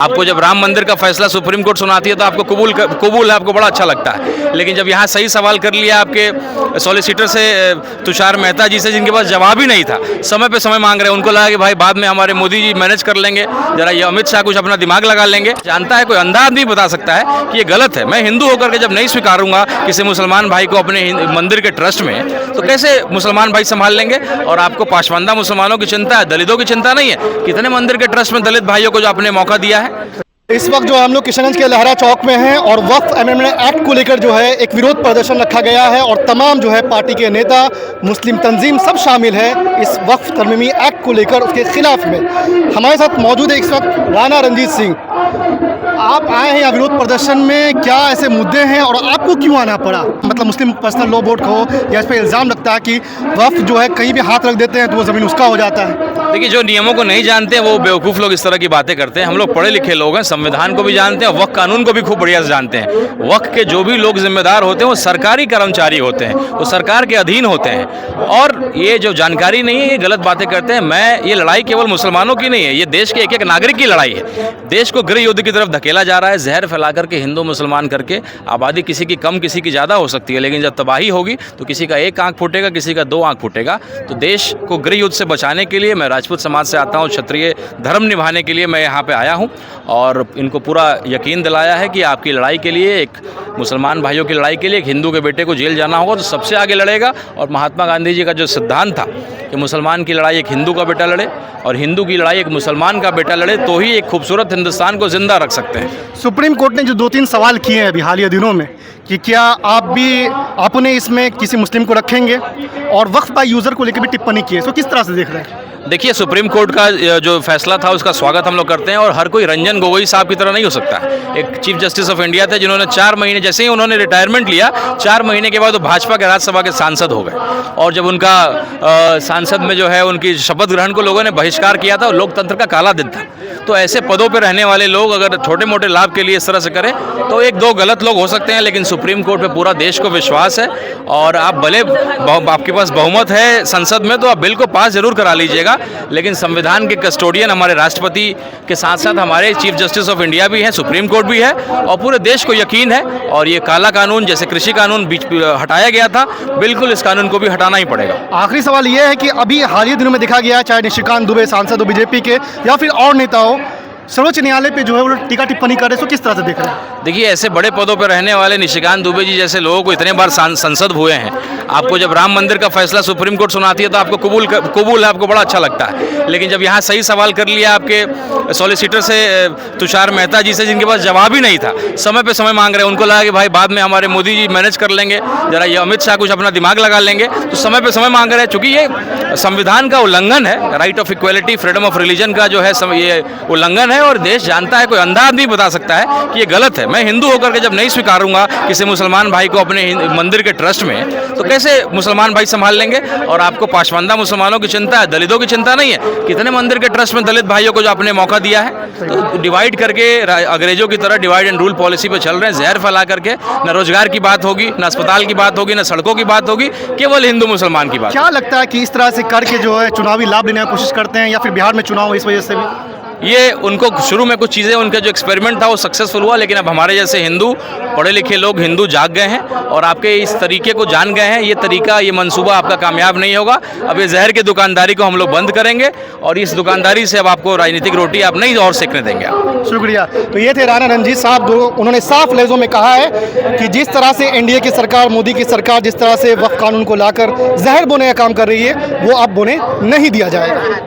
आपको जब राम मंदिर का फैसला सुप्रीम कोर्ट सुनाती है तो आपको कबूल है, आपको बड़ा अच्छा लगता है। लेकिन जब यहाँ सही सवाल कर लिया आपके सॉलिसिटर से, तुषार मेहता जी से, जिनके पास जवाब ही नहीं था, समय पे समय मांग रहे हैं, उनको लगा कि भाई बाद में हमारे मोदी जी मैनेज कर लेंगे, जरा ये अमित शाह कुछ अपना दिमाग लगा लेंगे। जानता है कोई अंधा आदमी बता सकता है कि ये गलत है। मैं हिंदू होकर के जब नहीं स्वीकारूंगा किसी मुसलमान भाई को अपने मंदिर के ट्रस्ट में, तो कैसे मुसलमान भाई संभाल लेंगे। और आपको पाशवानदा मुसलमानों की चिंता है, दलितों की चिंता नहीं है। कितने मंदिर के ट्रस्ट में दलित भाइयों को जो आपने मौका दिया है। इस वक्त जो हम लोग किशनगंज के लहरा चौक में हैं और वक्फ अमेंडमेंट एक्ट को लेकर जो है एक विरोध प्रदर्शन रखा गया है और तमाम जो है पार्टी के नेता, मुस्लिम तंजीम सब शामिल है इस वक्फ तरमीमी एक्ट को लेकर, उसके खिलाफ में। हमारे साथ मौजूद है इस वक्त राणा रंजीत सिंह। आप आए हैं यहाँ विरोध प्रदर्शन में, क्या ऐसे मुद्दे हैं और आपको क्यों आना पड़ा? मतलब मुस्लिम पर्सनल लॉ बोर्ड को या इस पर इल्ज़ाम लगता है कि वक्फ जो है कहीं भी हाथ रख देते हैं तो वो ज़मीन उसका हो जाता है। देखिए, जो नियमों को नहीं जानते हैं वो बेवकूफ़ लोग इस तरह की बातें करते हैं। हम लोग पढ़े लिखे लोग हैं, संविधान को भी जानते हैं, वक्फ कानून को भी खूब बढ़िया से जानते हैं। वक्फ के जो भी लोग जिम्मेदार होते हैं वो सरकारी कर्मचारी होते हैं, वो सरकार के अधीन होते हैं। और ये जो जानकारी नहीं है, ये गलत बातें करते हैं। ये लड़ाई केवल मुसलमानों की नहीं है, ये देश के एक एक नागरिक की लड़ाई है। देश को गृह युद्ध की तरफ धकेला जा रहा है, जहर फैला करके हिंदू मुसलमान करके। आबादी किसी की कम किसी की ज़्यादा हो सकती है, लेकिन जब तबाही होगी तो किसी का एक आंख फूटेगा, किसी का दो आंख फूटेगा। तो देश को गृह युद्ध से बचाने के लिए मैं राजपूत समाज से आता हूँ, क्षत्रिय धर्म निभाने के लिए मैं यहाँ पे आया हूँ और इनको पूरा यकीन दिलाया है कि आपकी लड़ाई के लिए, एक मुसलमान भाइयों की लड़ाई के लिए, एक हिंदू के बेटे को जेल जाना होगा तो सबसे आगे लड़ेगा। और महात्मा गांधी जी का जो सिद्धांत था कि मुसलमान की लड़ाई एक हिंदू का बेटा लड़े और हिंदू की लड़ाई एक मुसलमान का बेटा लड़े, तो ही एक खूबसूरत हिंदुस्तान को जिंदा रख सकते हैं। सुप्रीम कोर्ट ने जो 2-3 सवाल किए हैं अभी हालिया दिनों में कि क्या आप भी अपने इसमें किसी मुस्लिम को रखेंगे, और वक्फ बाय यूज़र को लेकर भी टिप्पणी की है, तो किस तरह से देख रहे हैं? देखिए, सुप्रीम कोर्ट का जो फैसला था उसका स्वागत हम लोग करते हैं और हर कोई रंजन गोगोई साहब की तरह नहीं हो सकता। एक चीफ जस्टिस ऑफ इंडिया थे जिन्होंने 4 महीने, जैसे ही उन्होंने रिटायरमेंट लिया, 4 महीने के बाद वो भाजपा के राज्यसभा के सांसद हो गए। और जब उनका सांसद में जो है उनकी शपथ ग्रहण को लोगों ने बहिष्कार किया था, लोकतंत्र का काला दिन था। तो ऐसे पदों पर रहने वाले लोग अगर छोटे मोटे लाभ के लिए इस तरह से करें तो एक दो गलत लोग हो सकते हैं, लेकिन सुप्रीम कोर्ट पे पूरा देश को विश्वास है। और आप भले आपके पास बहुमत है संसद में तो आप बिल को पास जरूर करा लीजिएगा, लेकिन संविधान के कस्टोडियन हमारे राष्ट्रपति के साथ साथ हमारे चीफ जस्टिस ऑफ इंडिया भी हैं, सुप्रीम कोर्ट भी है और पूरे देश को यकीन है। और ये काला कानून, जैसे कृषि कानून हटाया गया था, बिल्कुल इस कानून को भी हटाना ही पड़ेगा। आखिरी सवाल ये है कि अभी हालिया दिनों में देखा गया, चाहे निशिकांत दुबे सांसद हो बीजेपी के या फिर और नेता हो, सर्वोच्च न्यायालय पे जो है वो टीका टिप्पणी कर रहे हैं, तो किस तरह से देख रहे हैं? देखिए, ऐसे बड़े पदों पर रहने वाले निशिकांत दुबे जी जैसे लोगों को इतने बार संसद हुए हैं, आपको जब राम मंदिर का फैसला सुप्रीम कोर्ट सुनाती है तो आपको कबूल है, आपको बड़ा अच्छा लगता है। लेकिन जब यहाँ सही सवाल कर लिया आपके सॉलिसिटर से, तुषार मेहता जी से, जिनके पास जवाब ही नहीं था, समय पे समय मांग रहे हैं, उनको लगा कि भाई बाद में हमारे मोदी जी मैनेज कर लेंगे, जरा ये अमित शाह कुछ अपना दिमाग लगा लेंगे, तो समय पे समय मांग रहे हैं। चूंकि ये संविधान का उल्लंघन है, right of equality, freedom of religion का जो है ये उल्लंघन है और देश जानता है, कोई अंधा आदमी बता सकता है कि ये गलत है। मैं हिंदू होकर के जब नहीं स्वीकारूंगा किसी मुसलमान भाई को अपने मंदिर के ट्रस्ट में, तो कैसे मुसलमान भाई संभाल लेंगे। और आपको पाशवानदा मुसलमानों की चिंता है, दलितों की चिंता नहीं है। कितने मंदिर के ट्रस्ट में दलित भाइयों को जो आपने मौका दिया है, तो डिवाइड करके अंग्रेजों की तरह डिवाइड एंड रूल पॉलिसी पे चल रहे हैं, जहर फैला करके। न रोजगार की बात होगी, न अस्पताल की बात होगी, न सड़कों की बात होगी, केवल हिंदू मुसलमान की बात। क्या लगता है कि इस तरह से करके जो है चुनावी लाभ लेने की कोशिश करते हैं, या फिर बिहार में चुनाव इस वजह से भी? ये उनको शुरू में कुछ चीज़ें, उनका जो एक्सपेरिमेंट था वो सक्सेसफुल हुआ, लेकिन अब हमारे जैसे हिंदू पढ़े लिखे लोग हिंदू जाग गए हैं और आपके इस तरीके को जान गए हैं। ये तरीका, ये मंसूबा आपका कामयाब नहीं होगा। अब ये जहर की दुकानदारी को हम लोग बंद करेंगे और इस दुकानदारी से अब आपको राजनीतिक रोटी आप नहीं और सेकने देंगे। आप शुक्रिया। तो ये थे राणा रंजीत साहब, उन्होंने साफ लफ्जों में कहा है कि जिस तरह से एनडीए की सरकार, मोदी की सरकार जिस तरह से वक्फ कानून को लाकर जहर बोने का काम कर रही है, वो अब बोने नहीं दिया जाएगा।